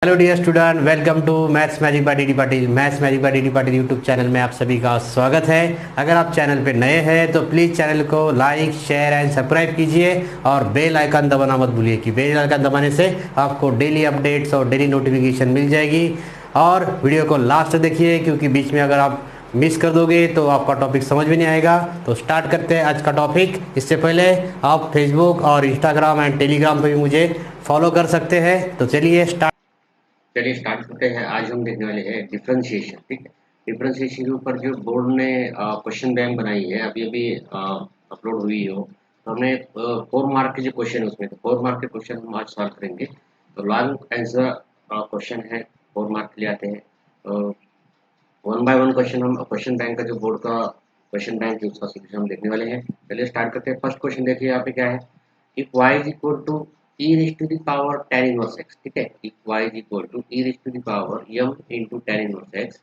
Hello dear student, welcome to maths magic by DD Patil. Maths magic by DD Patil YouTube channel में आप सभी का स्वागत है। अगर आप चैनल पे नए हैं तो प्लीज़ चैनल को लाइक शेयर एंड सब्सक्राइब कीजिए और बेल आइकन दबाना मत भूलिए कि बेल आइकन दबाने से आपको डेली अपडेट्स और डेली नोटिफिकेशन मिल जाएगी। और वीडियो को लास्ट तक देखिए, क्योंकि बीच में अगर आप मिस कर दोगे तो आपका टॉपिक समझ में नहीं आएगा। तो स्टार्ट करते हैं आज का टॉपिक। इससे पहले आप फेसबुक और इंस्टाग्राम एंड टेलीग्राम पे भी मुझे फॉलो कर सकते हैं। तो चलिए स्टार्ट करते हैं। आज हम देखने वाले हैं डिफरेंशिएशन। ठीक है, डिफरेंशिएशन के ऊपर जो बोर्ड ने क्वेश्चन बैंक बनाई है, अभी अभी अपलोड हुई हो, तो हमने 4 मार्क के जो क्वेश्चन है उसमें, तो 4 मार्क के क्वेश्चन हम आज सॉल्व करेंगे। तो लॉन्ग आंसर क्वेश्चन है, 4 मार्क के लिए आते हैं। वन बाय वन क्वेश्चन हम क्वेश्चन बैंक का जो बोर्ड का क्वेश्चन बैंक है उसका सोल्यूशन हम देखने वाले हैं। चलिए स्टार्ट करते हैं। फर्स्ट क्वेश्चन देखिए, यहाँ पे क्या है। If y is equal to e raised to the power tan inverse x, ठीक है। if y is equal to e raised to the power m into tan inverse x,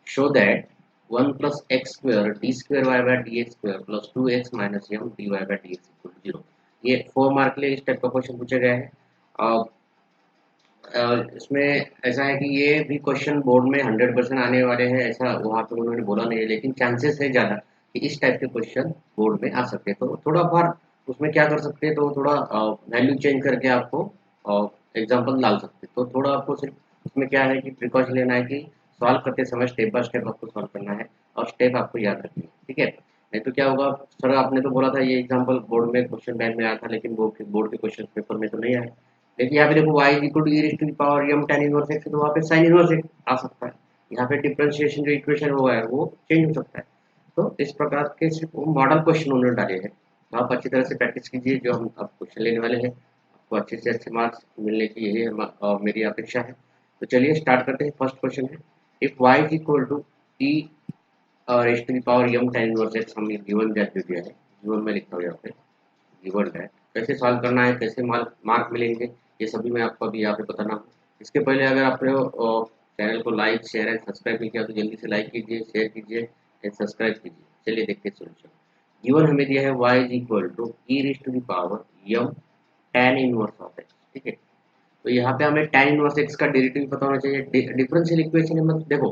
show that 1 plus x square d square y by dx square plus 2x minus m dy by dx equal to 0। ये 4 mark के लिए इस type का question पूछा गया है। इसमें ऐसा है कि ये भी क्वेश्चन बोर्ड में 100% आने वाले हैं, ऐसा वहाँ पे उन्होंने बोला नहीं है, लेकिन चांसेस है ज़्यादा कि इस टाइप के क्वेश्चन बोर्ड में आ सकते हैं। तो थोड़ा बार उसमें क्या कर सकते हैं, तो थोड़ा वैल्यू चेंज करके आपको एग्जांपल डाल सकते हैं। तो थोड़ा आपको सिर्फ उसमें क्या है कि प्रिकॉशन लेना है कि सॉल्व करते समय स्टेप बाय स्टेप आपको सॉल्व करना है और स्टेप आपको याद रखनी है, ठीक है। नहीं तो क्या होगा, सर आपने तो बोला था ये एग्जाम्पल बोर्ड में क्वेश्चन बैंक में आया था, लेकिन वो बोर्ड के क्वेश्चन पेपर में तो नहीं आया। लेकिन यहाँ पे देखो y equal to e raise to the power m tan inverse x, तो वहाँ पे sin इनवर्स x आ सकता है। यहाँ पे डिफरेंशिएशन जो इक्वेशन हुआ है वो चेंज हो सकता है। तो इस प्रकार के सिर्फ मॉडल क्वेश्चन उन्होंने डाले हैं। तो आप अच्छी तरह से प्रैक्टिस कीजिए, जो हम अब क्वेश्चन लेने वाले हैं। आपको अच्छे से अच्छे मार्क्स मिलने की यही मेरी अपेक्षा है। तो चलिए स्टार्ट करते हैं। फर्स्ट क्वेश्चन है, if y is equal to e raise to the power m tan inverse x, हमने गिवन दैट दिया है। गिवन में लिखता हूँ यहाँ पे, गिवन दैट कैसे सॉल्व करना है, कैसे मार्क मिलेंगे, ये सभी मैं आपको अभी यहाँ पे बताना हूँ। इसके पहले अगर आपने चैनल को लाइक शेयर एंड सब्सक्राइब नहीं किया तो जल्दी से लाइक कीजिए, शेयर कीजिए एंड सब्सक्राइब कीजिए। चलिए देखते हैं सोल्यूशन। गिवन हमें दिया है y is equal to e raise to the power m tan inverse of x, ठीक है। तो यहाँ पे हमें tan इनवर्स x का डेरिवेटिव पता होना चाहिए। डिफरेंशियल इक्वेशन है, मतलब देखो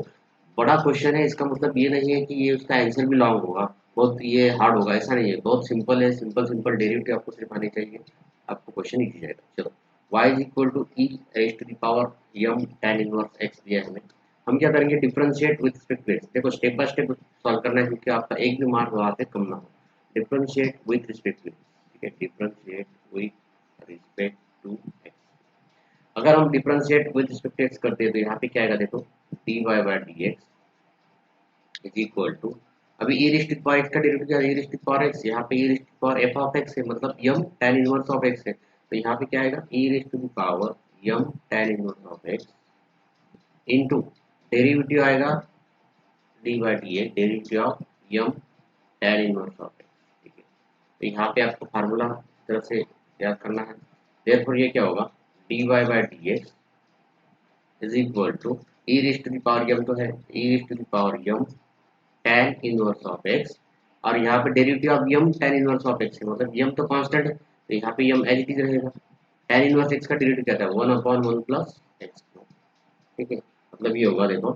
बड़ा क्वेश्चन है, इसका मतलब ये नहीं है कि ये उसका आंसर भी लॉन्ग होगा, बहुत ये हार्ड होगा, ऐसा नहीं है। बहुत सिंपल है, सिंपल सिंपल डेरिवेटिव आपको सिर्फ आनी चाहिए, आपको क्वेश्चन इजी जाएगा। चलो, y is equal to e raise to the power m tan inverse x दिया है हमें। हम क्या करेंगे, differentiate with respect to x। देखो स्टेप बाय स्टेप सॉल्व करना है, क्योंकि आपका एक भी मार्क वहाँ पे कम ना हो। Differentiate with respect to x, ठीक है। Differentiate with respect to x। अगर हम differentiate with respect to x करते हैं तो यहाँ पे क्या आएगा, देखो dy by dx is equal to, अभी e raise to power x का डेरिवेटिव क्या है, e raise to power x, यहाँ पे e raise to power f of x है, मतलब m tan inverse of x है। तो यहाँ पे क्या आएगा, e raise to power m tan inverse of x into derivative आएगा dy by dx, derivative of m tan inverse of x, ठीक है। तो यहाँ पे आपको फार्मूला तरह से याद करना है। देयरफॉर ये क्या होगा, dy by dx is equal to e raise to power m, तो है e raise to power m tan inverse of x, और यहाँ पे derivative of m tan inverse of x है, मतलब m तो कांस्टेंट है तो यहाँ पे m एज इट इज रहेगा। tan इनवर्स x का डेरिवेटिव क्या था, 1/1 प्लस x, ठीक है। मतलब ये होगा, देखो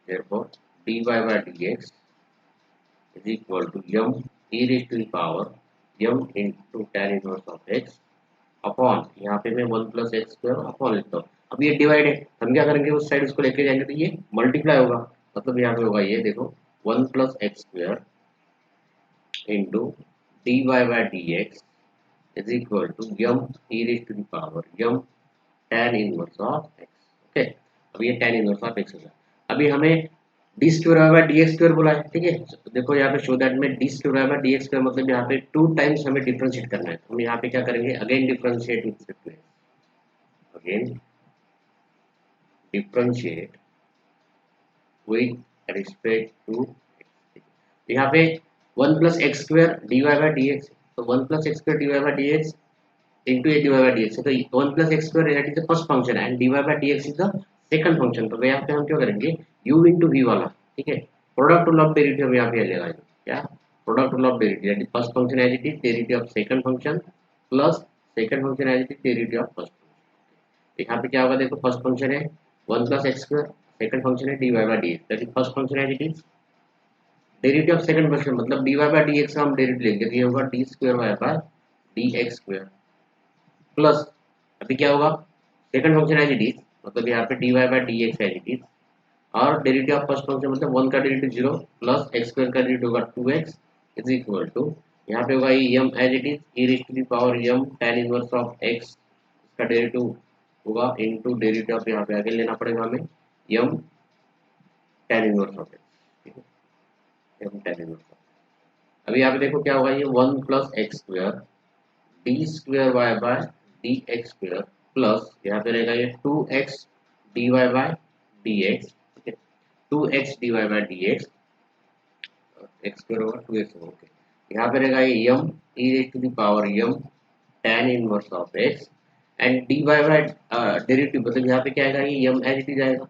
therefore dy by dx is equal to m e raise to power m into tan inverse of x upon, यहाँ पे मैं 1 प्लस एक्स स्क्वायर अपॉन लिखता हूँ। अब ये डिवाइड है, हम क्या करेंगे, उस साइड उसको लेके जाएंगे तो ये मल्टीप्लाई होगा, मतलब यहाँ पे होगा ये देखो 1 plus x square into dy by dx is equal to m e raise to power m tan inverse of x, okay. अब ये tan इनवर्स ऑफ x होगा। अभी हमें d square by d x square बोला है, ठीक है। तो देखो यहाँ पे शो दैट में d square by d x square, मतलब यहाँ पे 2 टाइम्स हमें डिफरेंशिएट करना है। तो हम यहाँ पे क्या करेंगे, again differentiate with respect to x, again differentiate with respect to x। तो यहाँ पे 1 plus x square d y by d x, तो 1 plus x square d y by d x into a d y by d x, तो 1 plus x square that is the first function and d y by d x is the second function. तो यहाँ पे हम क्या करेंगे, u into we वाला, ठीक है। प्रोडक्ट रूल ऑफ डेरिवेटिव हम यहाँ पे लेगा, क्या product rule of derivative, that is first function as it is derivative of second function plus second function as it is derivative of first. यहाँ पे क्या होगा, देखो फर्स्ट फंक्शन है 1 + x², सेकंड फंक्शन है dy/dx, that is first function है, it is derivative of second function, मतलब dy/dx का हम डेरिवेटिव लेंगे तो ये होगा d²y/dx² प्लस, अभी क्या होगा, second function as it is, मतलब यहाँ पे dy/dx एज इट इज, और डेरिवेटिव ऑफ फर्स्ट फंक्शन मतलब 1 का डेरिवेटिव 0 प्लस x² का डेरिवेटिव होगा 2x इज इक्वल टू, यहाँ पे होगा ये m as it is e⁻m tan inverse of x का डेरिवेटिव होगा इनटू डेरिवेटिव ऑफ, यहाँ पे आगे लेना पड़ेगा हमें m tan inverse of x, ठीक है, m tan इनवर्स ऑफ। अभी यहाँ पे देखो क्या होगा, ये 1 + x² d²y/dx² प्लस यहाँ पे रहेगा ये 2x dy/dx, ठीक है, 2x dy/dx, x² होगा 2x होगा, ओके। यहाँ पे रहेगा ये m e⁻m tan inverse of x and dy by derivative, मतलब यहाँ पे क्या आएगा, ये m एज इट इज आएगा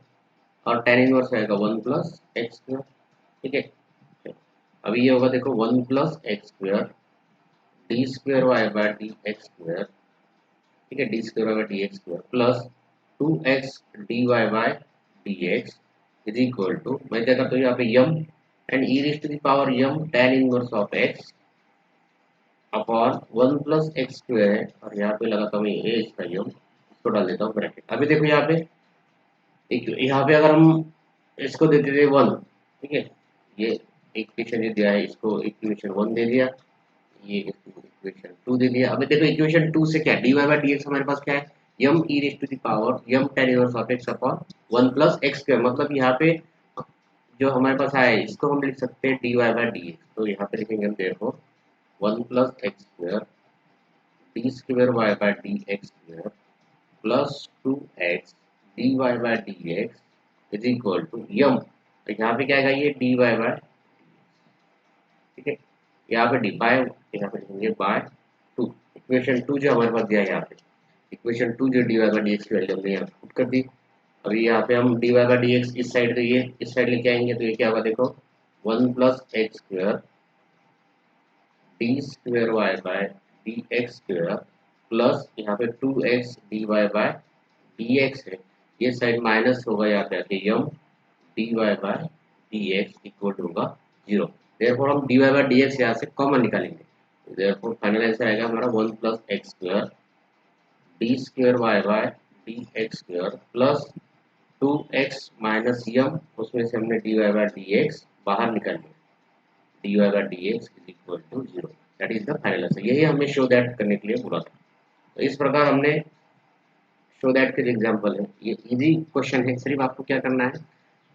और tan इनवर्स आएगा 1 + x², ठीक है। अभी ये होगा देखो 1 + x² d²y/dx², ठीक है, d²y/dx² plus 2x dy/dx is equal to, मैं क्या करता हूँ यहाँ पे m and e⁻m tan inverse of x upon 1 + x² है, और यहाँ पे लगाता हूँ ये इसका m, इसको डाल देता हूँ ब्रैकेट। अभी देखो यहाँ पे यहाँ पे अगर हम इसको देते थे 1, ठीक है, ये इक्वेशन ये दिया है, इसको इक्वेशन 1 दे दिया, ये इक्वेशन 2 दे दिया। अभी देखो इक्वेशन 2 से क्या dy/dx हमारे पास क्या है, m tan inverse of x upon 1 + x², मतलब यहाँ पे जो हमारे पास आया है इसको हम लिख सकते हैं dy/dx, तो यहाँ पे लिखेंगे हम देखो 1 + x² d²y/dx² plus 2x dy/dx is equal to m, तो यहाँ पे क्या आएगा, ये dy/, ठीक है, यहाँ पे डी बाय, यहाँ पे लिखेंगे बाय 2, इक्वेशन 2 जो हमारे पास दिया है यहाँ पे, इक्वेशन 2 जो dy/dx की वैल्यू हमने यहाँ पुट कर दी। अभी यहाँ पे हम dy/dx इस साइड, तो ये इस साइड लेके आएंगे तो ये क्या होगा देखो 1 + x² d²y/dx² प्लस यहाँ पे 2x dy/dx है, ये साइड माइनस होगा, यहाँ पे आके m dy/dx इक्वल टू होगा 0। देयरफॉर हम dy/dx यहाँ से कॉमन निकालेंगे, देयरफॉर फाइनल आंसर आएगा हमारा 1 + x² d²y/dx² plus 2x minus m, उसमें से हमने dy/dx बाहर निकाल लिया, dy/dx is equal to 0, that is the final answer. यही हमने शो दैट करने के लिए बोला था। तो इस प्रकार हमने शो दैट के एग्जांपल है, ये इजी क्वेश्चन है, सिर्फ आपको क्या करना है,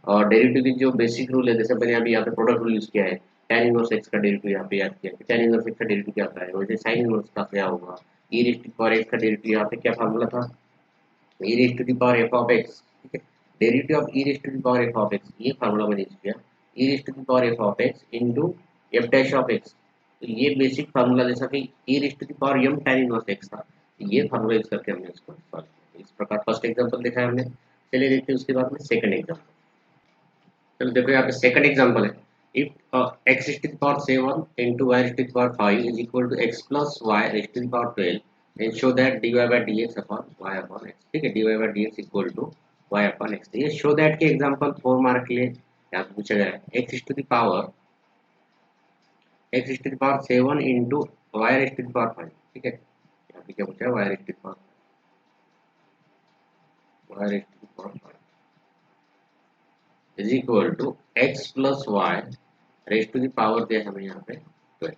और डेरिवेटिव की जो बेसिक रूल है, जैसे मैंने अभी यहाँ पे प्रोडक्ट रूल यूज किया है, tan इनवर्स x का डेरिवेटिव यहाँ पे याद किया, tan इनवर्स x का डेरिवेटिव क्या आता है, वैसे sin इनवर्स का क्या होगा, e⁻x का डेरिवेटिव यहाँ पे क्या फार्मूला था, e⁻f(x), ठीक है, डेरिवेटिव ऑफ e⁻f(x), ये फार्मूला मैंने यूज किया, e⁻f(x) इनटू f'(x), तो ये बेसिक फार्मूला, जैसा कि e⁻m tan इनवर्स x था, ये फार्मूला यूज करके हमने इसको सॉल्व किया। इस प्रकार फर्स्ट एग्जांपल देखा है हमने, चलिए देखते हैं उसके बाद में सेकंड एग्जांपल। चलो देखो यहाँ पे सेकंड एग्जांपल है, if x⁻7 into y⁻5 is equal to x plus y⁻12 and show that dy/dx upon y/x, ठीक है, dy/dx equal to y/x। ये शो दैट के एग्जांपल 4 मार्क के लिए यहाँ पे पूछा गया है, x⁻7 into y⁻5, ठीक है, यहाँ पे क्या पूछा है, y⁻5 is equal to x plus y raise to the power दिया हमें यहाँ पे 12,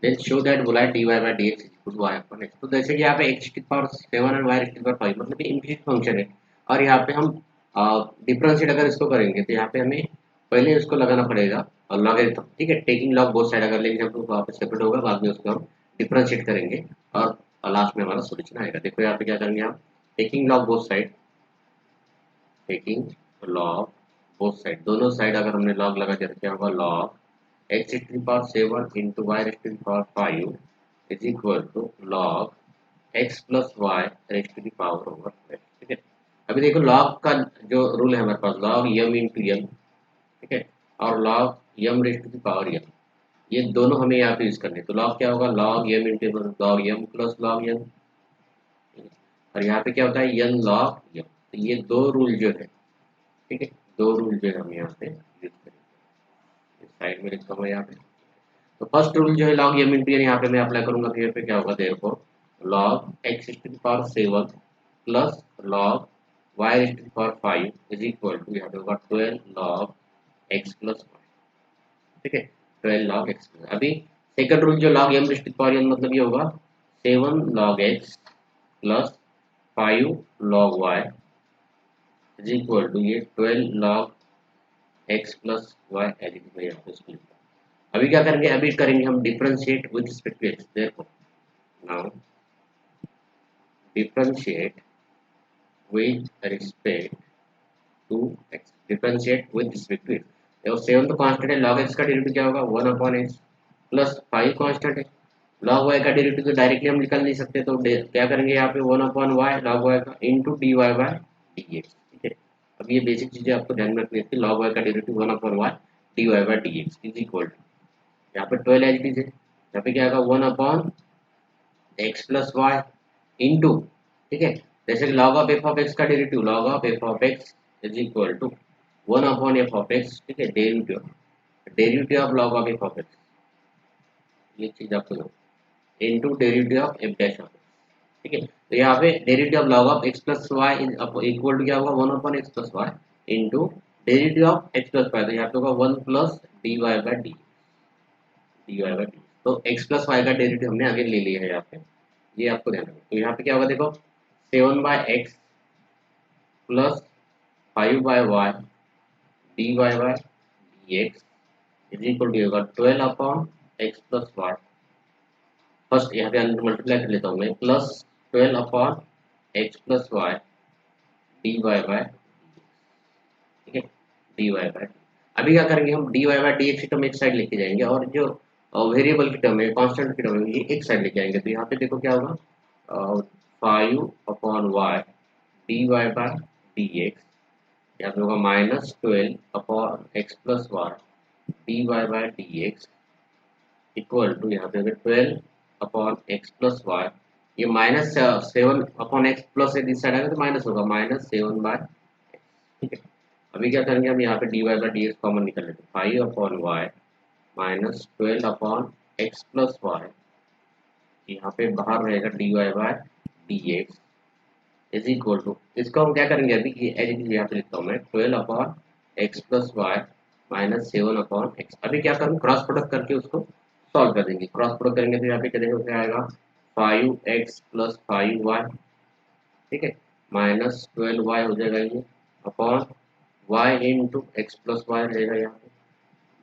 देन शो दैट बोला है dy/dx इक्वल टू y/x। तो जैसे कि यहाँ पे x⁻7 और y⁻5 मतलब इनफिनिट फंक्शन है, और यहाँ पे हम डिफरेंशिएट अगर इसको करेंगे तो यहाँ पे हमें पहले इसको लगाना पड़ेगा और लॉगरिथम, ठीक है, टेकिंग लॉग बोथ साइड अगर लेंगे हम तो वहाँ पे सेपरेट होगा, बाद में उसको हम डिफरेंशिएट करेंगे और लास्ट में हमारा सोल्यूशन आएगा। देखो यहाँ पे क्या करेंगे हम, taking log both side, taking log both side, दोनों साइड अगर हमने लॉग लगा दिया तो क्या होगा, log x⁻7 into y⁻5 is equal to log x plus y raise to the power over 12, ठीक है। अभी देखो लॉग का जो रूल है हमारे पास, लॉग m इंटू m, ठीक है, और log m raise to the power m, ये दोनों हमें यहाँ पे यूज करने, तो लॉग क्या होगा, log m into log m plus log m, और यहाँ पे क्या होता है n log m। तो ये दो रूल जो है, ठीक है, दो रूल जो है हम यहाँ पे यूज करेंगे। साइड में लिखता हूँ यहाँ पे। तो फर्स्ट रूल जो है लॉग m इंटू n, यहाँ पे मैं अप्लाई करूंगा, तो यहाँ पे क्या होगा, therefore log x to the power 7 प्लस log y to the power 5 is equal to, यहाँ पे होगा 12 log x प्लस y। ठीक है, 12 log x। अभी सेकंड रूल जो log m to the power n, मतलब ये होगा 7 log x plus 5 log y is equal to ये 12 log x प्लस y एडिट में यहाँ पे इसको लिखा। अभी क्या करेंगे, अभी करेंगे हम differentiate with respect to x। देखो now differentiate with respect to x, differentiate with respect to x। देखो 7 तो कांस्टेंट है, log x का डेरिवेटिव क्या होगा 1 अपॉन x, प्लस 5 कांस्टेंट है, log y का डेरिवेटिव तो डायरेक्टली हम निकाल नहीं सकते, तो क्या करेंगे यहाँ पे 1 अपॉन y log y का इंटू dy बाय dx। ठीक है, अब ये बेसिक चीजें आपको ध्यान में रखनी है। log y का derivative 1 upon y dy by dx is equal to, यहाँ पे 12 एच डी से यहाँ पे क्या आएगा 1 upon x plus y into, ठीक है, जैसे log of f of x का derivative log of f of x is equal to 1 upon f of x, ठीक है, derivative of log of f of x, ये चीज आपको दो into derivative of f dash of x. ठीक है, तो यहाँ पे derivative of log of x plus y equal to क्या होगा 1 upon x plus y into derivative of x plus y, तो यहाँ पे होगा 1 plus d y by d. तो x प्लस वाई का डेरिवेटिव हमने आगे ले लिया है यहाँ पे, ये आपको ध्यान रखना। तो यहाँ पे क्या होगा, देखो 7 by x plus 5 by y d y by d x is equal to होगा 12 upon x plus y. First यहाँ पे अंदर मल्टीप्लाई कर लेता हूँ मैं, plus 12 upon x plus y d y by, ठीक है, डी वाई बाय। अभी क्या करेंगे हम, d y by d x की टर्म एक साइड लेके जाएंगे और जो वेरिएबल की टर्म है, कांस्टेंट की टर्म है, ये एक साइड लेके आएंगे। तो यहाँ पे देखो क्या होगा 5 upon y d y by d x, यहाँ पे होगा minus 12 upon x plus y d y by d x equal to, यहाँ पे होगा 12 अपॉन एक्स प्लस वाई, ये माइनस 7 अपॉन एक्स प्लस है, दिस साइड आएगा तो माइनस होगा माइनस 7 बाय, ठीक है। अभी क्या करेंगे हम, यहाँ पे d y by d x common निकाल लेते हैं, 5 upon y minus 12 upon x plus y, यहाँ पे बाहर रहेगा d y by d x is equal to, इसको हम क्या करेंगे अभी, ये एज इट इज यहाँ पे लिखता हूँ मैं 12 upon x plus y minus 7 upon x. अभी क्या करूँ, क्रॉस प्रोडक्ट करके उसको सॉल्व कर देंगे। क्रॉस प्रोडक्ट करेंगे तो यहाँ पे क्या देखो क्या आएगा 5x प्लस 5y, ठीक है, माइनस 12y हो जाएगा ये upon y into x plus y रहेगा, यहाँ पे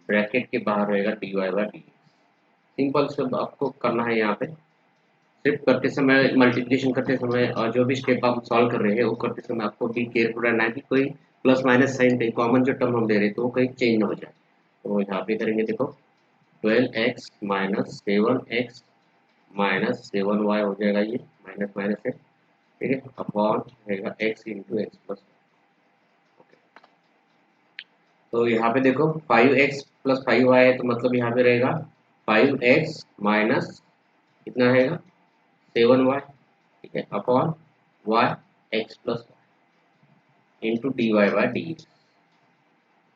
ब्रैकेट के बाहर रहेगा d y by d. Simple सब आपको करना है यहाँ पे, सिर्फ करते समय मल्टीप्लिकेशन करते समय और जो भी स्टेप आप सॉल्व कर रहे हैं वो करते समय आपको भी केयरफुल रहना है कि कोई प्लस माइनस साइन कॉमन जो टर्म हम ले रहे हैं तो वो कहीं चेंज ना हो जाए। तो यहाँ पे करेंगे देखो 12x minus 7x minus 7y हो जाएगा, ये माइनस माइनस है, ठीक है, अपॉन रहेगा x इंटू एक्स प्लस। तो यहाँ पे देखो 5x प्लस 5y है, तो मतलब यहाँ पे रहेगा 5x माइनस कितना रहेगा 7y, ठीक है, upon y x plus into d y by d x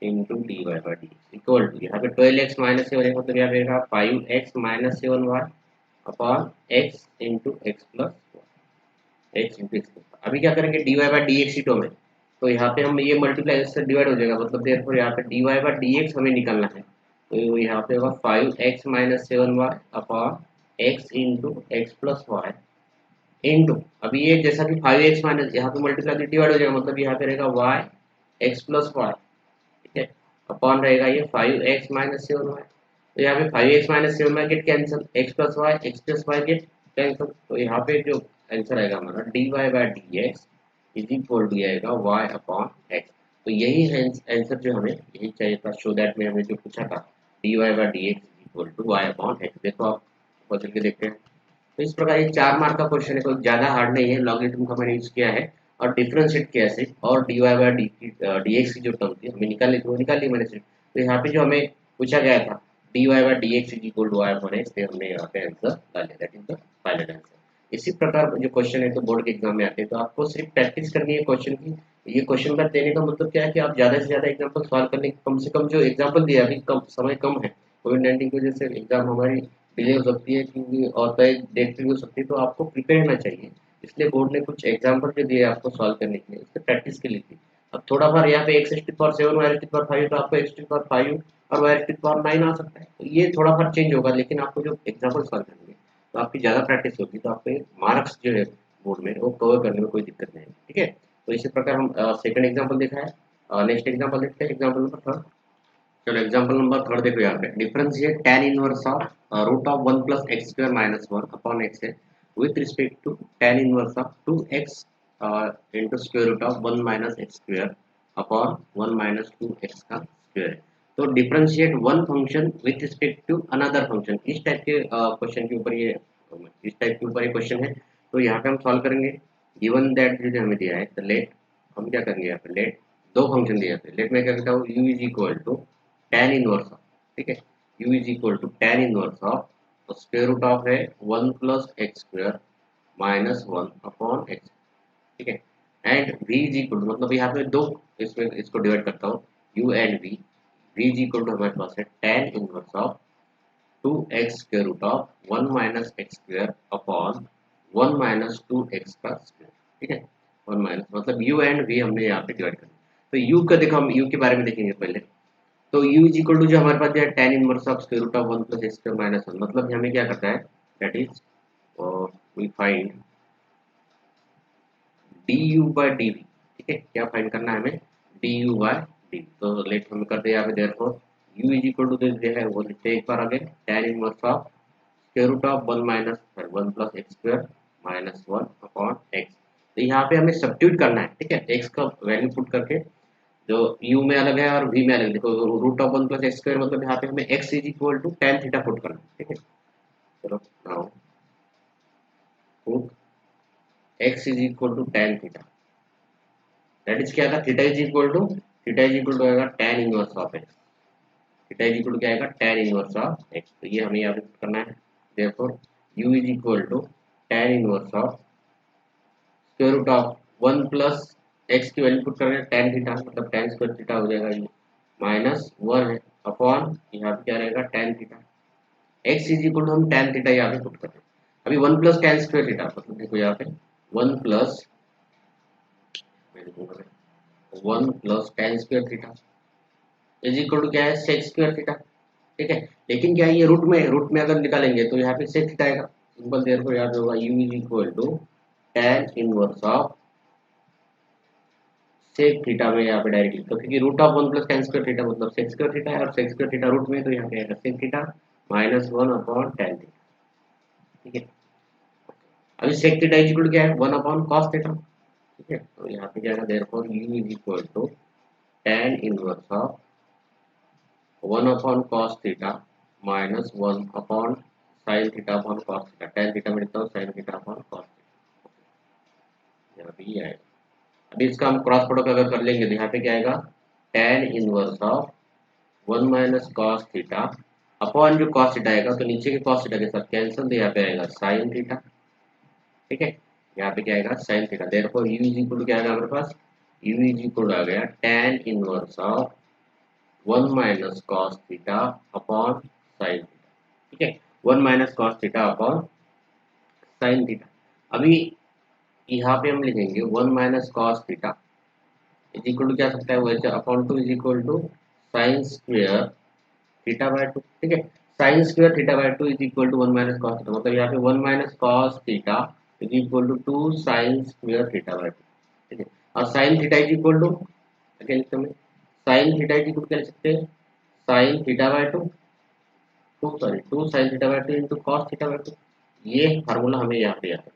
into d y by d x equal to, यहाँ पे 12x माइनस 7 है, मतलब यहाँ पे रहेगा 5x minus 7y upon x into x plus x into x. अभी क्या करेंगे d y by d x ही टर्म है, तो यहाँ पे हम ये मल्टीप्लाई से डिवाइड हो जाएगा, मतलब देयरफॉर यहाँ पे d y by d x हमें निकालना है। तो यहाँ पे होगा 5x minus 7y upon x into x plus y into, अभी ये जैसा कि 5x माइनस यहाँ पे मल्टीप्लाई डिवाइड हो जाएगा, मतलब यहाँ पे रहेगा y x प्लस वाई, ठीक है, अपॉन रहेगा ये 5x माइनस 7y। तो यहाँ पे 5x minus 7y get cancel, x plus y get cancel, तो यहाँ पे जो आंसर आएगा हमारा d y by d x is equal to आएगा वाई अपॉन एक्स। तो यही आंसर जो हमें यही चाहिए था, शो दैट में हमें जो पूछा था d y by d x equal to y upon x. देखो आप बदल के देखते हैं। तो इस प्रकार ये 4 मार्क का क्वेश्चन है, कोई ज़्यादा हार्ड नहीं है, लॉगरिथम का मैंने यूज किया है और डिफरेंशिएट किया है और d y by d x की जो टर्म थी हमें निकाल ली, वो निकाल ली मैंने सिर्फ। तो यहाँ पे जो हमें पूछा गया था d y by d x is equal to y upon x, हमने यहाँ पे आंसर डाल दिया, that is the final answer. इसी प्रकार जो क्वेश्चन है तो बोर्ड के एग्जाम में आते हैं, तो आपको सिर्फ प्रैक्टिस करनी है क्वेश्चन की। ये क्वेश्चन का देने का मतलब क्या है कि आप ज्यादा से ज्यादा एग्जाम्पल सॉल्व करने की, कम से कम जो एग्जाम्पल दिया अभी कम समय कम है, कोविड-19 की वजह से एग्जाम हमारी डिले हो सकती है क्योंकि और तय डेट भी हो सकती है, तो आपको प्रिपेयर रहना चाहिए। इसलिए बोर्ड ने कुछ एग्जाम्पल जो दिए आपको सॉल्व करने के लिए, उससे प्रैक्टिस के लिए थी। अब थोड़ा बार यहाँ पे x to power 7 y to power 5, तो आपको एक्स टू पावर 5 और वाई टू पावर 9 आ सकता है, तो ये थोड़ा बार चेंज होगा, लेकिन आपको जो एग्जाम्पल सॉल्व करेंगे तो आपकी ज़्यादा प्रैक्टिस होगी, तो आपके मार्क्स जो है बोर्ड में वो कवर करने में कोई दिक्कत नहीं है। ठीक है, तो इसी प्रकार हम सेकंड एग्जाम्पल देखा है। नेक्स्ट एग्जाम्पल देखते हैं, एग्जाम्पल नंबर थर्ड। चलो एग्जाम्पल नंबर थर्ड देखो, यहाँ पे differentiate tan inverse of root of 1 plus x square minus 1 upon x है with respect to tan inverse of 2x into square root of 1 minus x square upon 1 minus 2x का square है। तो differentiate one function with respect to another function, इस type के question के ऊपर ये, इस टाइप के ऊपर ये क्वेश्चन है। तो यहाँ पे हम सॉल्व करेंगे। गिवन दैट जो हमें दिया है, तो लेट हम क्या करेंगे, यहाँ पे लेट दो फंक्शन दिए थे, लेट में क्या करता हूँ, u is equal to tan inverse of, ठीक है, u is equal to tan inverse of, तो स्क्वायर रूट ऑफ है 1 plus x square minus 1 upon x, ठीक है, and v is equal to, मतलब यहाँ पे दो, इसमें इसको डिवाइड करता हूँ u and v is equal to हमारे पास है tan inverse of 2x square root of 1 minus x square upon 1 minus 2x का स्क्वायर, ठीक है, 1 माइनस मतलब u एंड v हमने यहाँ पे डिवाइड करना। तो u का देखो, हम u के बारे में देखेंगे पहले। तो u इज इक्वल टू जो हमारे पास जो है tan inverse of square root of 1 plus x square minus 1, मतलब हमें क्या करता है, that is we find du by dv, ठीक है, क्या फाइंड करना है हमें, du बाय dv। तो लेट हम करते हैं यहाँ पे therefore u is equal to जो है वो लिखते हैं एक बार आगे, tan inverse of square root of 1 minus 1 plus x square minus 1 upon x. तो यहाँ पे हमें सब्स्टिट्यूट करना है, ठीक है, x का वैल्यू पुट करके, जो u में अलग है और v में अलग है। देखो root of 1 plus x square मतलब यहाँ पे हमें x is equal to tan theta put करना है, ठीक है। चलो now put x is equal to tan theta, that is क्या था, थीटा इज इक्वल टू आएगा tan inverse of x, theta is equal to क्या आएगा, tan इनवर्स ऑफ x। तो ये हमें यहाँ पे पुट करना है, therefore u is equal to tan inverse of square root of 1 plus x की वैल्यू पुट कर रहे हैं tan थीटा, मतलब tan स्क्वायर थीटा हो जाएगा ये माइनस 1 है अपॉन यहाँ पे क्या रहेगा tan theta, x is equal to हम tan थीटा यहाँ पे पुट कर रहे हैं। अभी 1 प्लस tan स्क्वायर थीटा, मतलब देखो यहाँ पे 1 plus 1 plus tan square theta is equal to क्या है, sec स्क्वायर थीटा, ठीक है। लेकिन क्या है, ये रूट में अगर निकालेंगे तो यहाँ पे sec थीटा आएगा, सिंपल, देयरफॉर याद होगा u is equal to tan inverse of sec theta में यहाँ पे डायरेक्टली, तो क्योंकि root of 1 plus tan square theta मतलब सेक स्क्वायर थीटा है, और सेक स्क्वायर थीटा रूट में, तो यहाँ पे आएगा sec theta minus 1 upon tan theta, ठीक है। अभी सेक थीटा इज इक्वल क्या है, 1 अपॉन cos थीटा, ठीक है। तो यहाँ पे क्या है, therefore u is equal to tan inverse of 1 upon cos theta minus 1 upon sin theta upon cos theta, tan theta में लिखता हूँ sin theta upon cos theta, यहाँ पे ये आएगा। अभी इसका हम क्रॉस प्रोडक्ट अगर कर लेंगे तो यहाँ पे क्या आएगा, tan inverse of 1 minus cos theta upon जो cos थीटा आएगा, तो नीचे के cos थीटा के साथ कैंसिल, तो यहाँ पे आएगा sin थीटा, ठीक है। यहाँ पे क्या आएगा, sin theta, therefore u is equal to क्या आएगा हमारे पास, u इज इक्वल आ गया tan inverse of 1 minus cos theta upon sin theta, ठीक है, 1 minus cos theta upon sin theta. अभी यहाँ पे हम लिखेंगे 1 minus cos theta is equal to क्या सकता है, वो upon 2 is equal to sine square theta by 2, ठीक है। Sine square theta by 2 is equal to 1 minus cos theta, मतलब यहाँ पे 1 minus cos theta is equal to 2 sine square theta by 2, ठीक है। और sine theta is equal to, क्या लिखते हैं, साइन थीटा इज इक्वल क्या लिख सकते हैं, sign theta by 2, 2 sine theta by 2 into cos theta by 2, ये फार्मूला हमें यहाँ पे आता है,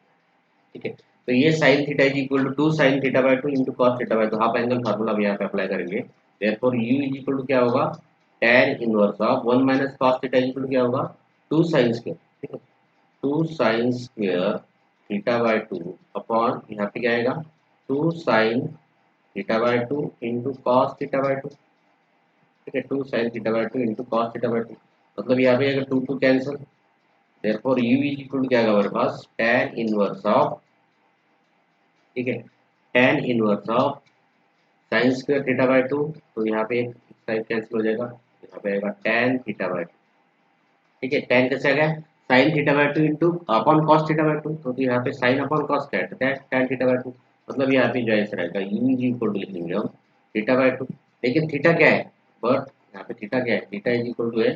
ठीक है। तो ये sine theta is equal to 2 sine theta by 2 into cos theta by 2, half angle formula हम यहाँ पे अप्लाई करेंगे। Therefore u is equal to क्या होगा, tan inverse of 1 minus cos theta is equal to क्या होगा, 2 sin स्क्वायर, ठीक है, 2 sin square theta by 2 upon यहाँ पे क्या आएगा, 2 sin theta by 2 into cos theta by 2, ठीक है, 2 sin theta by 2 into cos theta by 2, मतलब यहाँ पे अगर 2 2 cancel, therefore u is equal to क्या आएगा हमारे पास tan इनवर्स ऑफ, ठीक है, tan inverse of sign square theta by 2, तो यहाँ पे एक साइन कैंसिल हो जाएगा, यहाँ पे आएगा tan थीटा बाय 2, ठीक है। tan कैसे आ गया, sign theta by 2 into upon cos theta by 2, तो यहाँ पे साइन अपॉन कॉस क्या है, tan थीटा बाय 2, मतलब यहाँ पे जो ऐसा रहेगा u इज इक्वल टू लिखेंगे हम थीटा बाय 2, लेकिन थीटा क्या है, बट यहाँ पे थीटा क्या है, थीटा इज इक्वल टू है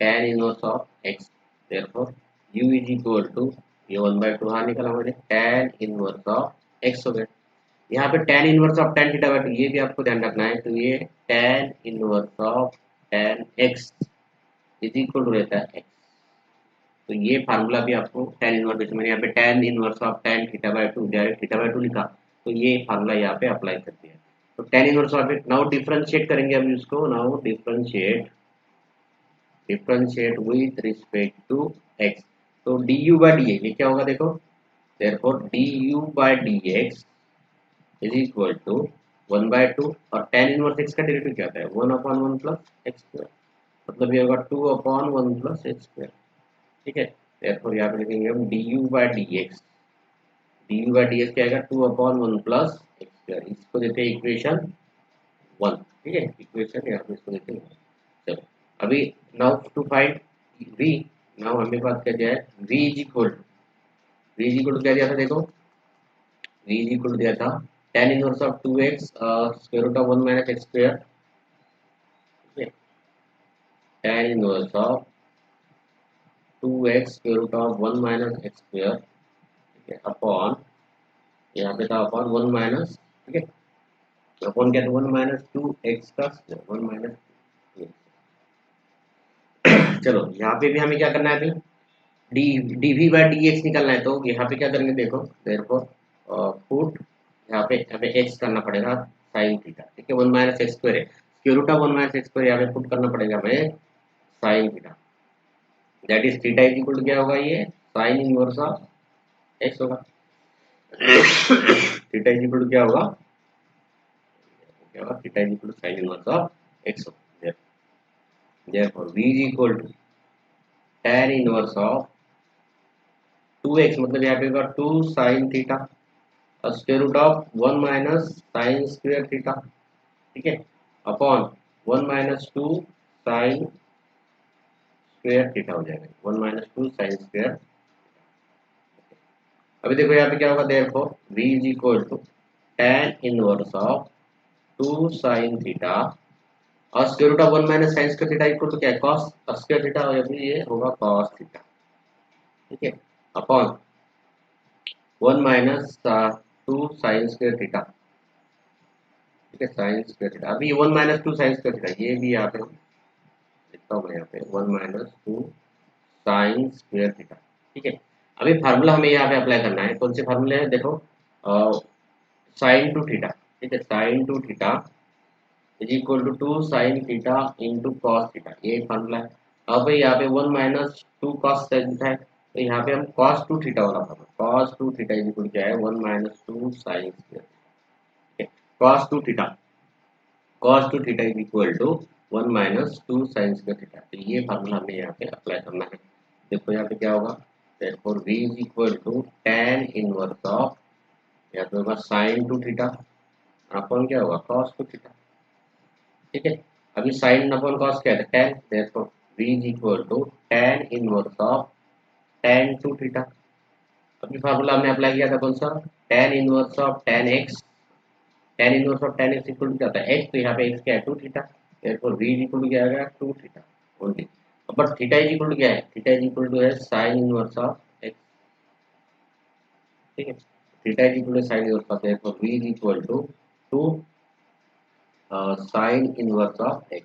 tan inverse of x, therefore u is equal to ये 1/2 हाँ निकला मुझे tan इनवर्स ऑफ x हो गया। यहाँ पे tan inverse of tan theta by 2 ये भी आपको ध्यान रखना है, तो ये tan inverse of tan x is equal to रहता है x, तो ये फार्मूला भी आपको tan इनवर्स, जैसे मैंने यहाँ पे tan inverse of tan theta by 2 direct theta by 2 लिखा, तो ये फार्मूला यहाँ पे अप्लाई कर दिया। तो tan inverse of it now differentiate करेंगे हम इसको, now differentiate with respect to x, तो du बाय dx ये क्या होगा देखो, therefore du by dx is equal to 1/2, और tan इनवर्स x का डेरिवेटिव क्या आता है 1/1 प्लस x स्क्वायर, मतलब ये होगा 2/1 प्लस x स्क्वायर, ठीक है। therefore यहाँ पे लिखेंगे हम du by dx क्या आएगा 2/1 प्लस एक्स स्क्वायर, इसको देते हैं इक्वेशन 1, ठीक है, इक्वेशन यहाँ पे इसको देते हैं। चलो अभी नाउ टू फाइंड v, नाउ हमें बात क्या दिया है v इज इक्वल टू क्या दिया था देखो, v इज इक्वल टू दिया था tan inverse of 2x square root of 1 minus x square, ठीक है, tan inverse of 2x square root of 1 minus x square, ठीक है, अपॉन यहाँ पे था अपॉन 1 माइनस, ठीक है, अपॉन क्या था 1 माइनस 2x का स्क्वायर 1 माइनस 2x। चलो यहाँ पे भी हमें क्या करना है अभी डी dv बाय dx निकलना है, तो यहाँ पे क्या करेंगे देखो, देयरफॉर पुट यहाँ पे x करना पड़ेगा साइन थीटा, ठीक है, 1 माइनस एक्स स्क्वायर है, square root of 1 minus x square यहाँ पे पुट करना पड़ेगा हमें sine theta, that is theta is equal to क्या होगा ये साइन इनवर्स ऑफ x होगा। थीटा इज इक्वल टू क्या होगा, theta is equal to sine inverse of x होगा, therefore v is equal to tan inverse of 2x, मतलब यहाँ पे होगा 2 साइन थीटा और square root of 1 minus sine square theta, ठीक है, upon 1 minus 2 sine square theta हो जाएगा 1 माइनस 2 साइन स्क्वायर। अभी देखो यहाँ पे क्या होगा, therefore v is equal to tan inverse of 2 sine theta और square root of 1 minus sine square theta equal to क्या है cos स्क्वायर थीटा, और ये होगा cos थीटा, ठीक है, upon 1 minus 2 sine square theta, ठीक है, साइन स्क्वायर थीटा, अभी 1 माइनस 2 साइन स्क्वायर थीटा ये भी यहाँ पे लिखता हूँ मैं यहाँ पे 1 माइनस 2 साइन स्क्वायर थीटा, ठीक है। अभी फार्मूला हमें यहाँ पे अप्लाई करना है, कौन से फार्मूले हैं देखो, साइन टू थीटा, ठीक है, sine two theta is equal to 2 sine theta into cos theta, ये फार्मूला है। अब भाई यहाँ पे 1 माइनस 2 कॉस थीटा है, तो यहाँ पे हम कॉस टू थीटा वाला formula, cos two theta is equal क्या है 1 माइनस 2 साइन स्क्वायर, ठीक है, cos two theta is equal to 1 minus 2 sine square theta, तो ये फार्मूला हमें यहाँ पे अप्लाई करना है। देखो यहाँ पे क्या होगा, therefore v is equal to tan inverse of, यहाँ पे होगा साइन टू थीटा अपॉन क्या होगा कॉस टू थीटा, ठीक है। अभी साइन अपॉन कॉस क्या है tan, therefore v is equal to tan inverse of tan two theta. अभी फार्मूला हमने अप्लाई किया था कौन सा, tan inverse of tan x, tan inverse of tan x equal to क्या होता है x, तो यहाँ पे x क्या है 2 theta, therefore v is equal to क्या आ गया 2 theta only, but theta is equal to क्या है, थीटा इज इक्वल टू है साइन इनवर्स ऑफ x, ठीक है, theta is equal to sine inverse of, therefore v is equal to 2 sine inverse of x।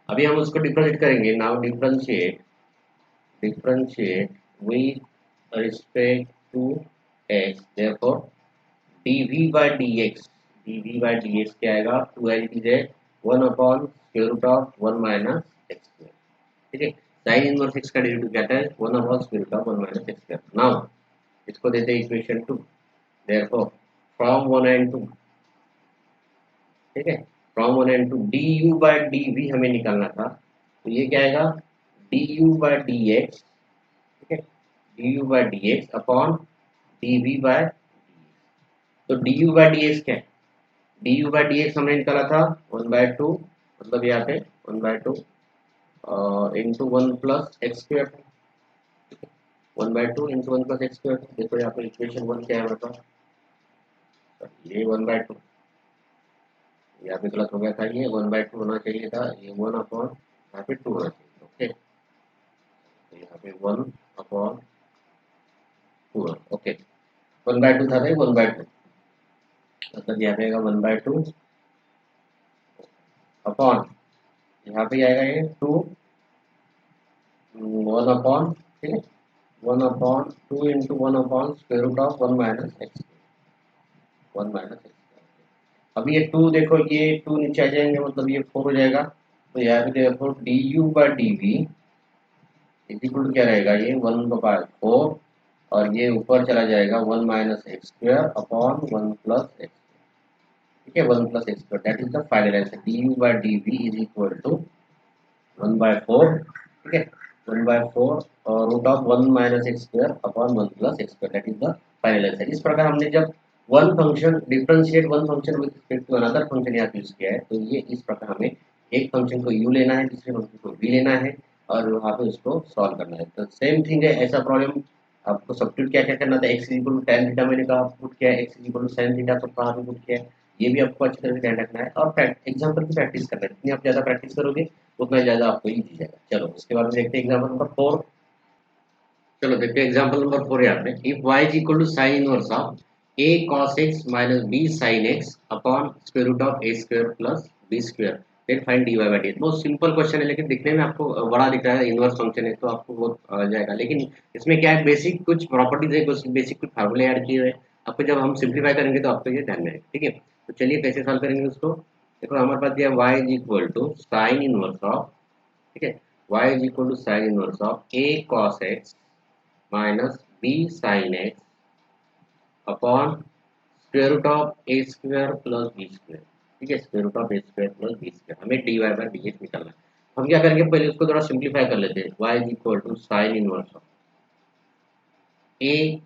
अभी हम उसको differentiate करेंगे, now differentiate with respect to x, therefore dv by dx क्या आएगा 2 L की जगह 1 upon square root of 1 minus x square, ठीक है, साइन इनवर्स x का डेरिवेटिव क्या आता है 1 upon square root of 1 minus x square. Now इसको देते हैं इक्वेशन 2, therefore फ्रॉम 1 एंड 2, ठीक है, from 1 and 2 du by dv हमें निकालना था, तो ये क्या आएगा du by dx, ठीक है, d u by d x upon d v by, तो d u by d x क्या है, d u by d x हमने निकाला था 1/2, मतलब यहाँ पे 1/2 इंटू 1 + x², 1/2 इंटू 1 + x²। देखो यहाँ पे इक्वेशन 1 क्या है हमारे पास, ये 1/2, यहाँ पे गलत हो गया था, ये 1/2 होना चाहिए था, ये 1/, यहाँ पे 2 होना चाहिए। ओके, तो यहाँ पे 1/2, ओके, 1/2 था, 1/2, मतलब यहाँ पे आएगा 1/2 अपॉन, यहाँ पे आएगा ये 2, 1/, ठीक है, 1/2 इंटू 1/√1 - x, 1 - x। अब ये 2 देखो, ये 2 नीचे आ जाएंगे, मतलब ये 4 हो जाएगा, तो यहाँ पे देखो d u by d v is equal to क्या रहेगा, ये 1/4, और ये ऊपर चला जाएगा 1 - x² अपॉन 1 + x, ठीक है, 1 + x², that is the final answer. D u by d v is equal to 1/4, ठीक है, 1/4 और root of 1 - x² upon 1 + x², that is the final answer. इस प्रकार हमने जब one function differentiate one function with respect to another function यहाँ use किया है, तो ये इस प्रकार हमें एक फंक्शन को u लेना है, दूसरे फंक्शन को v लेना है, और वहाँ पे उसको सॉल्व करना है। तो सेम थिंग है, ऐसा प्रॉब्लम आपको सब्स्टिट्यूट क्या क्या करना था, x = tan थीटा मैंने कहा पुट किया है, x = sin थीटा तो कहा पुट किया है, ये भी आपको अच्छी तरह से ध्यान रखना है, और एग्जाम्पल की प्रैक्टिस करना है। जितनी आप ज़्यादा प्रैक्टिस करोगे उतना ज़्यादा आपको ईजी जाएगा। चलो उसके बाद में देखते हैं एग्जाम्पल नंबर 4। चलो देखते हैं एग्जाम्पल नंबर 4 यहाँ पे, if y is equal to sine inverse of a cos x minus b sin x upon square root of a square plus b square, फिर फाइंड dy बाई dt। बहुत simple question है, लेकिन दिखने में आपको बड़ा दिख रहा है, इनवर्स फंक्शन है तो आपको बहुत आ जाएगा, लेकिन इसमें क्या है, बेसिक कुछ प्रॉपर्टीज है, कुछ बेसिक कुछ फार्मूले ऐड किए हुए हैं, आपको जब हम सिंप्लीफाई करेंगे तो आपको ये ध्यान में आएगा, ठीक है। तो चलिए कैसे सॉल्व करेंगे उसको। देखो हमारे पास दिया y is equal to sine inverse of, ठीक है, y is equal to sine inverse of a cos x minus b sin x upon square root of a square plus b square, ठीक है, square root of a square plus b square, हमें d y by d x निकालना है। हम क्या करेंगे, पहले उसको थोड़ा सिंप्लीफाई कर लेते हैं। y is equal to sine inverse of a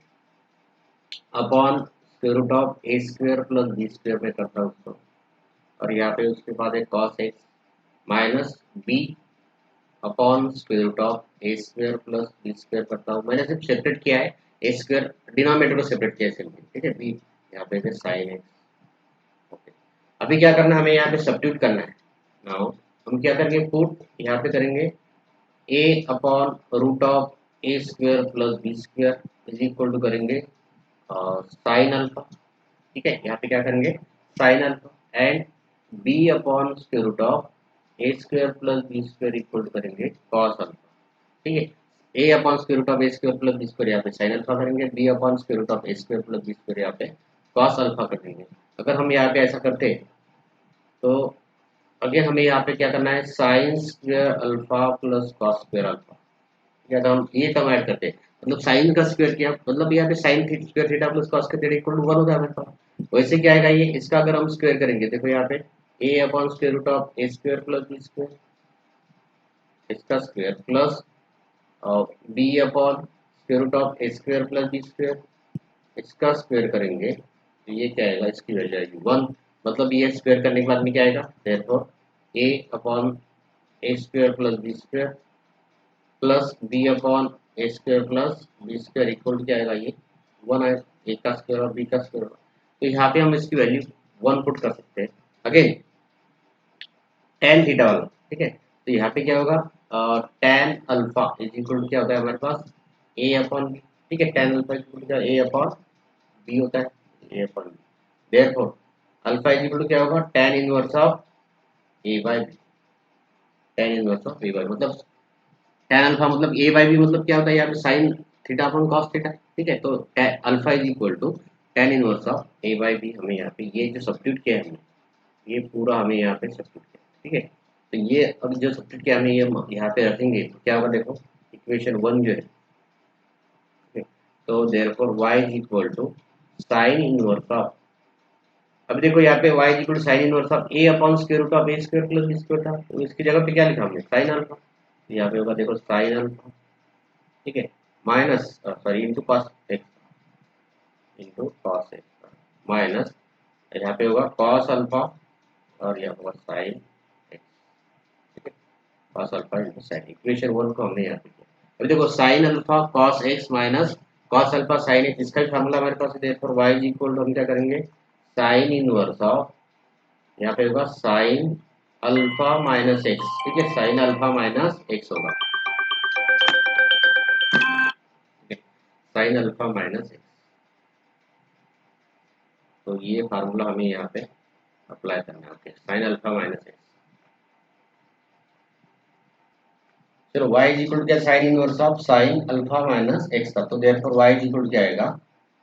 upon square root of a square plus b square में करता हूँ उसको, और यहाँ पे उसके बाद है cos x minus b upon square root of a square plus b square करता हूँ। मैंने सिर्फ सेपरेट किया है, ए स्क्वायर डिनोमिनेटर को सेपरेट किया है सिंपली, ठीक है, बी यहाँ पे साइन एक्स। ओके, अभी क्या करना है, हमें यहाँ पे सब्स्टिट्यूट करना है। नाउ हम क्या करेंगे, पुट यहाँ पे करेंगे a upon root of a square plus b square is equal to करेंगे साइन अल्फा, ठीक है, यहाँ पे क्या करेंगे sine alpha and b upon square root of a square plus b square equal to करेंगे कॉस अल्फा, ठीक है, a upon square root of a square plus b square यहाँ पे साइन अल्फा करेंगे, b upon square root of a square plus b square यहाँ पे cos alpha करेंगे। अगर हम यहाँ पे ऐसा करते तो अगेन हमें यहाँ पे क्या करना है, sine square alpha plus cos square alpha, या तो हम ये टर्म ऐड करते हैं, मतलब साइन का स्क्वायर किया, मतलब यहाँ पे sine square theta plus cos square theta equal to 1 हो जाएगा हमारे पास। वैसे क्या आएगा ये, इसका अगर हम स्क्वायर करेंगे, देखो यहाँ पे a upon square root of a square plus b square, इसका स्क्वायर प्लस और b upon square root of a square plus b square, इसका स्क्वायर करेंगे तो ये क्या आएगा, इसकी वैल्यू आएगी 1, मतलब ये स्क्वायर करने के बाद में क्या आएगा, therefore a upon a square plus b square plus b upon a square plus b square equal to क्या आएगा, ये 1 आएगा, ए का स्क्वायर और बी का स्क्वायर। तो यहाँ पे हम इसकी वैल्यू 1 पुट कर सकते हैं। अगेन tan थीटा वाला, ठीक है, तो यहाँ पे क्या होगा, tan alpha is equal to क्या होता है हमारे पास, a अपॉन बी, ठीक है, tan alpha equal to a upon b होता है, a upon b, therefore alpha is equal to क्या होगा, tan inverse of a by b, tan inverse of a by, मतलब tan अल्फा मतलब a by b, मतलब क्या होता है यहाँ पे sine theta upon cos theta, ठीक है, तो alpha is equal to tan inverse of a by b. हमें यहाँ पे ये जो सब्स्टिट्यूट किया है हमने, ये पूरा हमें यहाँ पे सब्स्टिट्यूट किया, ठीक है, तो ये अब जो सब्स्टिट्यूट किया हमें ये यहाँ पे रखेंगे तो क्या होगा, देखो इक्वेशन 1 जो है, ठीक है, तो therefore y is equal to sine inverse of, अब देखो यहाँ पे y is equal to sine inverse of a upon square root of a square plus b square था, तो इसकी जगह पे क्या लिखा हमने, साइन अल्फा, यहाँ पे होगा देखो साइन अल्फा, ठीक है, minus sorry into cos x minus यहाँ पे होगा कॉस अल्फा और यहाँ होगा साइन एक्स। ठीक है, cos alpha into sine equation one को हमने यहाँ पे किया। अभी देखो sine alpha cos x minus cos alpha sine x, इसका भी फार्मूला हमारे पास है। Therefore y is equal to हम क्या करेंगे, साइन इनवर्स ऑफ यहाँ पे होगा साइन अल्फा माइनस एक्स। ठीक है, साइन अल्फा माइनस एक्स होगा। साइन अल्फा माइनस एक्स, तो ये फार्मूला हमें यहाँ पे अप्लाई करना है। Okay, sine alpha minus x. चलो y इज इक्वल टू क्या, sine inverse of sine alpha minus x था, तो therefore y is equal to क्या आएगा,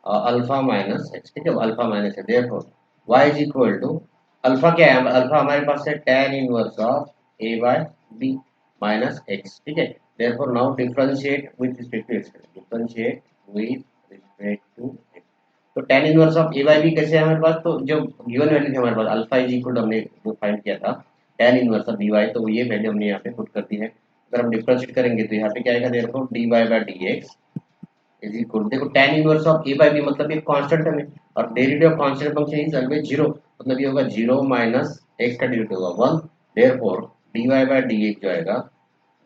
अल्फा माइनस एक्स। ठीक है, अल्फा माइनस है, therefore y is equal to alpha क्या है, अल्फा हमारे पास है tan inverse of a by b minus x. ठीक है, therefore now differentiate with respect to x, differentiate with respect to x. तो tan inverse of a by b कैसे है हमारे पास, तो जो गिवन वैल्यू थी हमारे पास अल्फा इज इक्वल टू हमने जो फाइंड किया था tan इनवर्स ऑफ by, तो ये वैल्यू हमने यहाँ पे पुट कर दी है। अगर हम डिफरेंशिएट करेंगे तो यहाँ पे क्या आएगा, therefore dy by dx is equal, देखो tan inverse of a by b मतलब ये कांस्टेंट है, और derivative of constant function is always zero, मतलब ये होगा जीरो माइनस x का डेरिवेटिव होगा 1। देयरफॉर dy बाय dx जो आएगा,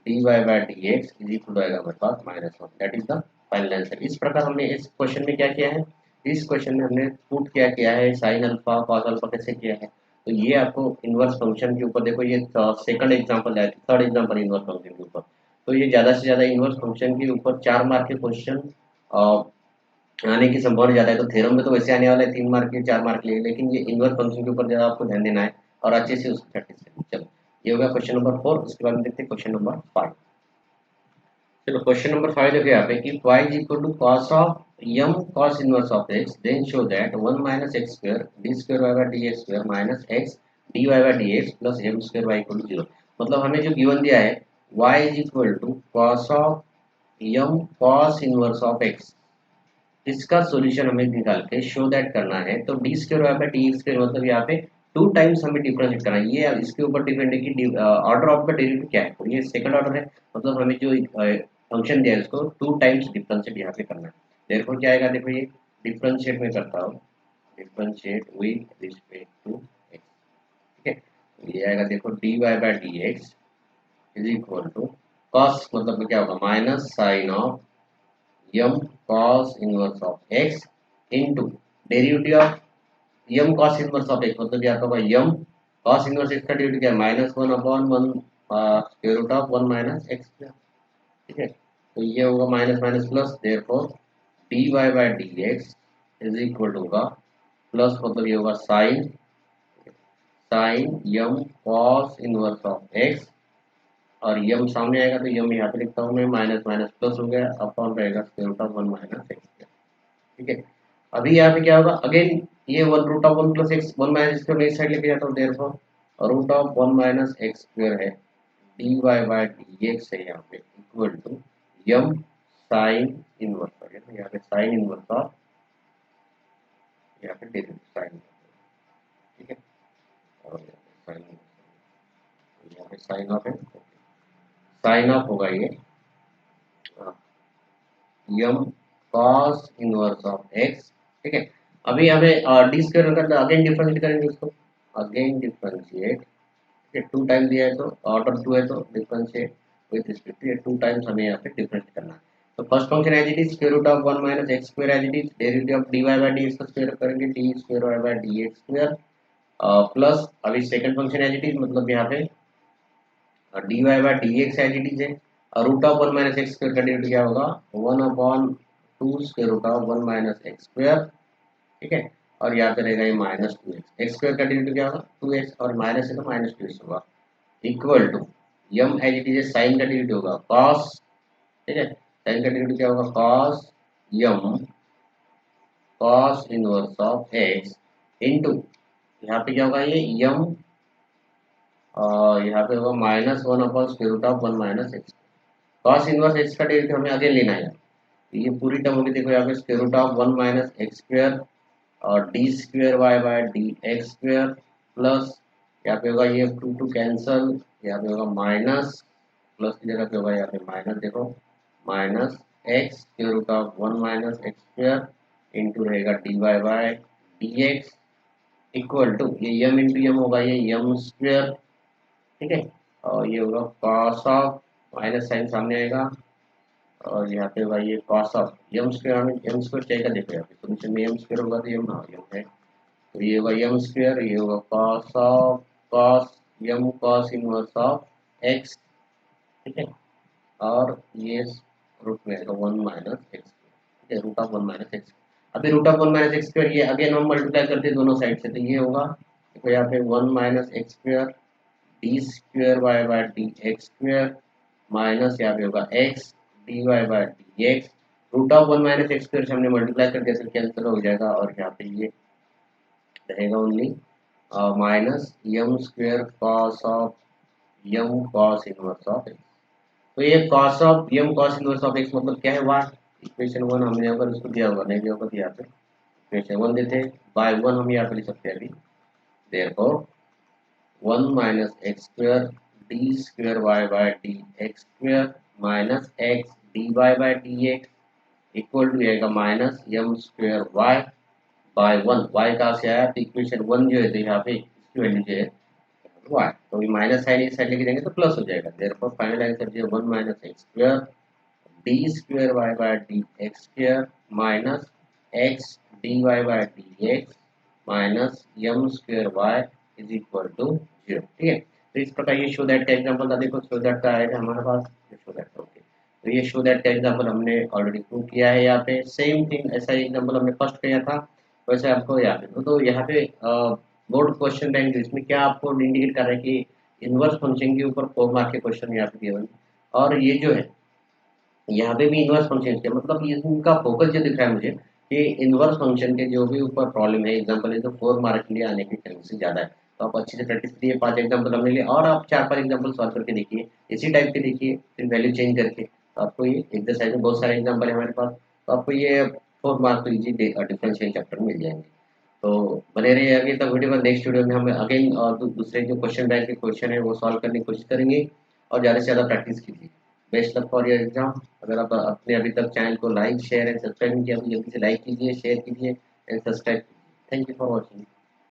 dy by dx is equal आएगा हमारे पास -1। That is the final answer. इस प्रकार हमने इस क्वेश्चन में क्या किया है, इस क्वेश्चन में हमने पुट क्या किया है, साइन अल्फा कॉस अल्फा कैसे किया है। तो ये आपको इनवर्स फंक्शन के ऊपर, देखो ये सेकंड एग्जांपल है, थर्ड एग्जांपल इनवर्स फंक्शन के ऊपर। तो ये ज्यादा से ज्यादा इनवर्स फंक्शन के ऊपर 4 मार्क के क्वेश्चन आने की संभावना ज्यादा है। तो थ्योरम में तो वैसे आने वाला है 3 मार्क के 4 मार्क लिए, लेकिन ये इनवर्स फंक्शन के ऊपर ज्यादा आपको ध्यान देना है और अच्छे से उसको प्रैक्टिस करनी है। चलो, ये होगा क्वेश्चन नंबर 4। उसके बाद में देखते हैं क्वेश्चन नंबर 5। चलो क्वेश्चन नंबर 5 देखो यहाँ पे कि y is equal to cos of m cos inverse of x, then show that 1 minus x square d square y by dx square minus x dy by dx plus m square y equal to 0। मतलब हमें जो given दिया है y is equal to cos of m cos inverse of x, इसका solution हमें निकाल के show that करना है। तो d square y by d x square मतलब यहाँ पे 2 टाइम्स हमें डिफरेंशिएट करना है। ये इसके ऊपर डिपेंड है कि ऑर्डर ऑफ द डेरिवेटिव क्या है, तो ये सेकंड ऑर्डर है, मतलब हमें जो फंक्शन दिया है उसको 2 टाइम्स डिफरेंशिएट यहाँ पे करना है। देयरफॉर क्या आएगा, देखो ये डिफरेंशिएट में करता हूँ, differentiate with respect to x. ठीक है, तो ये आएगा देखो d y by d x is equal to cos मतलब क्या होगा, minus sine of m cos inverse of x into derivative of m cos inverse of x, मतलब यहाँ होगा m cos इनवर्स x का डेरिवेटिव क्या है, -1/1 square root of 1 minus x. ठीक है, तो ये होगा minus minus plus, therefore dy by dx is equal to होगा प्लस, मतलब ये होगा sine sine m cos inverse of x, और यम सामने आएगा तो यम यहाँ पे लिखता हूँ मैं, माइनस माइनस प्लस हो गया, अपॉन रहेगा square root of 1 minus x. ठीक है, अभी यहाँ पे क्या होगा, अगेन ये 1 root of 1 plus x 1 minus square इस साइड लेके जाता हूँ, therefore root of 1 minus x square है d y by d x है यहाँ पे equal to m sine inverse हो गया, तो यहाँ पे साइन इनवर्स ऑफ, यहाँ पे डेरिवेटिव साइन। ठीक है, और यहाँ पे साइन ऑफ है, साइन ऑफ होगा ये यम cos इनवर्स ऑफ x। ठीक है, अभी हमें डी स्क्वायर करना, अगेन डिफरेंशिएट करेंगे उसको, अगेन डिफरेंशिएट। ठीक है, 2 टाइम दिया है तो ऑर्डर 2 है तो differentiate with respect to 2 times हमें यहाँ पे डिफरेंशिएट करना है। तो first function as it is square root of 1 minus x square as it is, derivative of dy by dx का स्क्वायर करेंगे d square y by dx square plus अभी second function as it is, मतलब यहाँ पे dy by dx as it is है, और root of 1 minus x square का derivative क्या होगा, 1/2 square root of 1 minus x square. ठीक है, और यहाँ पे रहेगा ये माइनस 2x, एक्स स्क्वायर का डेरिवेटिव क्या होगा 2x, और माइनस है तो माइनस 2x होगा equal to m as it is sine का डेरिवेटिव होगा cos। ठीक है, साइन का डेरिवेटिव क्या होगा cos m cos inverse of x into यहाँ पे क्या होगा ये यम, और यहाँ पे होगा -1 upon square root of 1 minus x. Cos inverse x का डेरिवेटिव हमें आगे लेना है, तो ये पूरी टर्म होगी, देखो यहाँ पे square root of 1 minus x square और d square y by d x square plus यहाँ पे होगा ये 2 2 कैंसल, यहाँ पे होगा माइनस, प्लस की जगह पे होगा यहाँ पे माइनस, देखो minus x square root of 1 minus x square into रहेगा d y by d x equal to ये यम इंटू यम होगा, ये यम स्क्वायर, ठीक है। और ये होगा कॉस ऑफ, माइनस साइन सामने आएगा, और यहाँ पे होगा ये कॉस ऑफ यम स्क्वायर, हमें यम स्क्वायर चाहिए, देखो यहाँ पे सोल्यूशन में यम स्क्वायर होगा तो यम, हाँ यम है, तो ये होगा यम स्क्वायर, ये होगा cos of cos m cos inverse of x, ठीक है। और ये रूट में आएगा 1 माइनस एक्स, ठीक है, रूट ऑफ 1 माइनस एक्स। अभी root of 1 minus x square ये अगेन हम मल्टीप्लाई करते हैं दोनों साइड से, तो ये होगा, देखो यहाँ पे 1 minus x square d square y by d x square minus यहाँ पे होगा x d y by d x, root of 1 minus x square से हमने मल्टीप्लाई कर दिया तो कैंसिल हो जाएगा, और यहाँ पे ये रहेगा only minus m square cos of m cos inverse of x. तो ये cos of m cos inverse of x मतलब क्या है, वाट इक्वेशन 1 हमने अगर उसको दिया होगा, नहीं दिया होगा तो यहाँ पे इक्वेशन 1 देते, बाय 1 हम यहाँ पे लिख सकते हैं अभी, therefore 1 minus x square d square y by d x square minus x d y by d x equal to आएगा minus m square y by 1, y कहाँ से आया, तो इक्वेशन 1 जो है तो यहाँ पे इसकी वैल्यू जो है वाई, तो ये माइनस साइन इस साइड लेके जाएंगे तो प्लस हो जाएगा, देयरफॉर फाइनल आंसर जो है 1 minus x square d square y by d x square minus x d y by d x minus m square y is equal to 0, ठीक है। तो इस प्रकार ये शो दैट का एग्जांपल था, देखो शो दैट का आएगा हमारे पास, शो दैट का, ओके। तो ये शो दैट का एग्जांपल हमने ऑलरेडी प्रूव किया है, यहाँ पे सेम थिंग ऐसा एग्जांपल हमने फर्स्ट किया था वैसे आपको यहाँ पे, तो यहाँ पे बोर्ड क्वेश्चन बैंक इसमें क्या आपको इंडिकेट कर रहा है कि इनवर्स फंक्शन के ऊपर 4 मार्क के क्वेश्चन यहाँ पे दिए हुए हैं, और ये जो है यहाँ पे भी इनवर्स फंक्शन के, मतलब इनका फोकस जो दिख रहा है मुझे कि इनवर्स फंक्शन के जो भी ऊपर प्रॉब्लम है एग्जांपल है तो 4 मार्क के लिए आने के चांसेस ज्यादा है, तो आप अच्छे से प्रैक्टिस करिए, 5 एग्जांपल हमने लिए और आप 4-5 एग्जांपल सॉल्व करके देखिए, इसी टाइप के देखिए, फिर वैल्यू चेंज करके, तो आपको ये एक्सरसाइज में बहुत सारे एग्जाम्पल है हमारे पास, तो आपको ये 4 मार्क तो इजी डिफरेंशियल चैप्टर में मिल जाएंगे। तो बने रहिए आगे तक वीडियो में, नेक्स्ट वीडियो में हम अगेन और दूसरे जो क्वेश्चन बैंक के क्वेश्चन है वो सॉल्व करने की कोशिश करेंगे, और ज़्यादा से ज़्यादा प्रैक्टिस कीजिए। Best luck for your exam. अगर आप अपने अभी तक चैनल को लाइक शेयर एंड सब्सक्राइब नहीं किया तो जल्दी से लाइक कीजिए, शेयर कीजिए एंड सब्सक्राइब कीजिए। Thank you for watching.